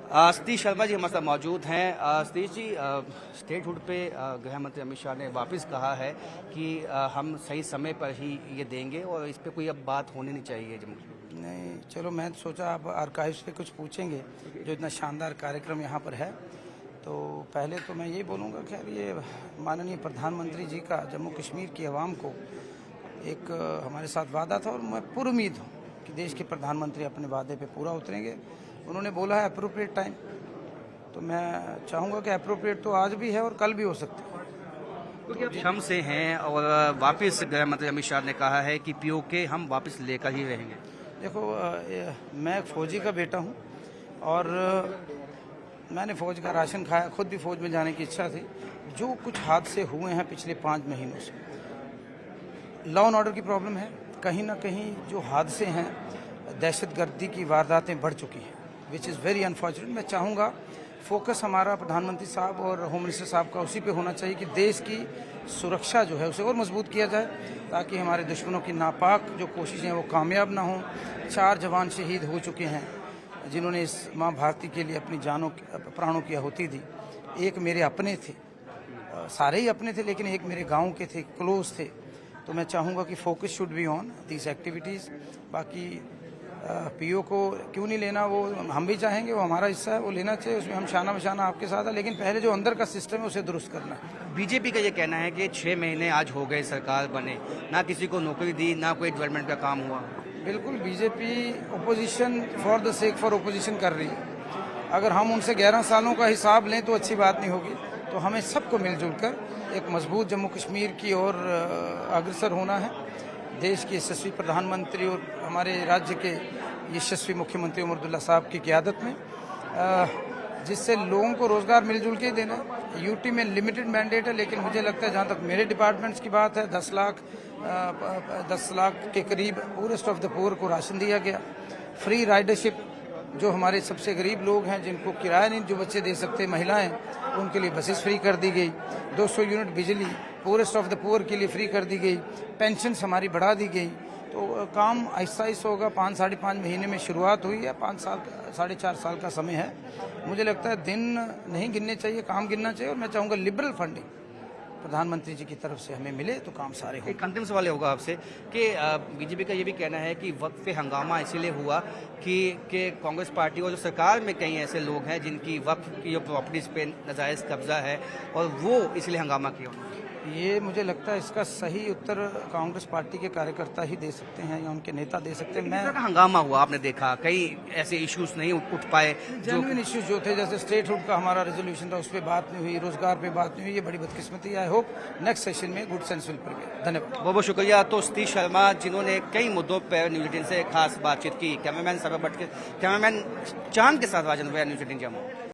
सतीश शर्मा जी हमारे साथ मौजूद हैं। सतीश जी, स्टेट हुड पे गृह मंत्री अमित शाह ने वापस कहा है कि हम सही समय पर ही ये देंगे और इस पे कोई अब बात होनी नहीं चाहिए जम्मू। नहीं, चलो मैं सोचा आप आर्काइव्स पे कुछ पूछेंगे जो इतना शानदार कार्यक्रम यहाँ पर है। तो पहले तो मैं यही बोलूँगा, खैर ये माननीय प्रधानमंत्री जी का जम्मू कश्मीर की आवाम को एक हमारे साथ वादा था और मैं पूरी उम्मीद हूँ कि देश के प्रधानमंत्री अपने वादे पे पूरा उतरेंगे। उन्होंने बोला है अप्रोप्रिएट टाइम, तो मैं चाहूँगा कि अप्रोप्रिएट तो आज भी है और कल भी हो सकता है। क्योंकि अब शम से हैं और वापस गृह मंत्री अमित शाह ने कहा है कि पीओके हम वापस लेकर ही रहेंगे। देखो, मैं एक फौजी का बेटा हूँ और मैंने फ़ौज का राशन खाया, खुद भी फ़ौज में जाने की इच्छा थी। जो कुछ हादसे हुए हैं पिछले 5 महीनों से, लॉ एंड ऑर्डर की प्रॉब्लम है, कहीं ना कहीं जो हादसे हैं, दहशतगर्दी की वारदातें बढ़ चुकी हैं, विच इज़ वेरी अनफॉर्चुनेट। मैं चाहूँगा फोकस हमारा प्रधानमंत्री साहब और होम मिनिस्टर साहब का उसी पे होना चाहिए कि देश की सुरक्षा जो है उसे और मजबूत किया जाए, ताकि हमारे दुश्मनों की नापाक जो कोशिशें हैं वो कामयाब ना हों। 4 जवान शहीद हो चुके हैं जिन्होंने इस माँ भारती के लिए अपनी प्राणों की आहुति दी। एक मेरे अपने थे, सारे ही अपने थे, लेकिन एक मेरे गाँव के थे, क्लोज थे। तो मैं चाहूँगा कि focus should be on this activities. बाकी पीओ को क्यों नहीं लेना, वो हम भी चाहेंगे, वो हमारा हिस्सा है, वो लेना चाहिए, उसमें हम शाना बशाना आपके साथ है, लेकिन पहले जो अंदर का सिस्टम है उसे दुरुस्त करना है। बीजेपी का ये कहना है कि 6 महीने आज हो गए सरकार बने, ना किसी को नौकरी दी, ना कोई डेवलपमेंट का काम हुआ। बिल्कुल, BJP opposition for the sake for opposition कर रही है। अगर हम उनसे 11 सालों का हिसाब लें तो अच्छी बात नहीं होगी। तो हमें सबको मिलजुल कर एक मजबूत जम्मू कश्मीर की ओर अग्रसर होना है। देश के यशस्वी प्रधानमंत्री और हमारे राज्य के यशस्वी मुख्यमंत्री उमर अब्दुल्ला साहब की क़यादत में, जिससे लोगों को रोज़गार मिलजुल के देना है। यूटी में लिमिटेड मैंडेट है, लेकिन मुझे लगता है जहाँ तक मेरे डिपार्टमेंट्स की बात है, 10 लाख के करीब पूरेस्ट ऑफ द पुअर को राशन दिया गया। फ्री राइडरशिप, जो हमारे सबसे गरीब लोग हैं जिनको किराया नहीं जो बच्चे दे सकते, महिलाएं, उनके लिए बसेस फ्री कर दी गई। 200 यूनिट बिजली पूरेस्ट ऑफ द पुअर के लिए फ्री कर दी गई। पेंशन हमारी बढ़ा दी गई। तो काम आहिस्ता आहिस्ता होगा। 5-5.5 महीने में शुरुआत हुई है, 5 साल 4.5 साल का समय है। मुझे लगता है दिन नहीं गिनने चाहिए, काम गिनना चाहिए। और मैं चाहूँगा लिबरल फंडिंग प्रधानमंत्री जी की तरफ से हमें मिले तो काम सारे हों। एक अंतिम सवाल होगा आपसे कि बीजेपी का ये भी कहना है कि वक्त पे हंगामा इसीलिए हुआ कि कांग्रेस पार्टी और जो सरकार में कई ऐसे लोग हैं जिनकी वक्त की जो प्रॉपर्टीज़ पे नाजायज़ कब्जा है और वो इसलिए हंगामा किया। ये मुझे लगता है इसका सही उत्तर कांग्रेस पार्टी के कार्यकर्ता ही दे सकते हैं या उनके नेता दे सकते हैं। मैं हंगामा हुआ, आपने देखा कई ऐसे इश्यूज नहीं उठ पाए, जेन्युइन इश्यूज जो थे, जैसे स्टेट हुड का हमारा रेजोल्यूशन था, उस पर बात नहीं हुई, रोजगार पे बात नहीं हुई। ये बड़ी बदकिस्मती है। आई होप नेक्स्ट सेशन में गुड सेंस विल प्रिवेल। धन्यवाद, बहुत बहुत शुक्रिया। तो सतीश शर्मा जिन्होंने कई मुद्दों पर न्यूज 18 से खास बातचीत की। कैमरामैन सरब भट्ट के, कैमरामैन चांद के साथ राजन न्यूज 18 जम्मू।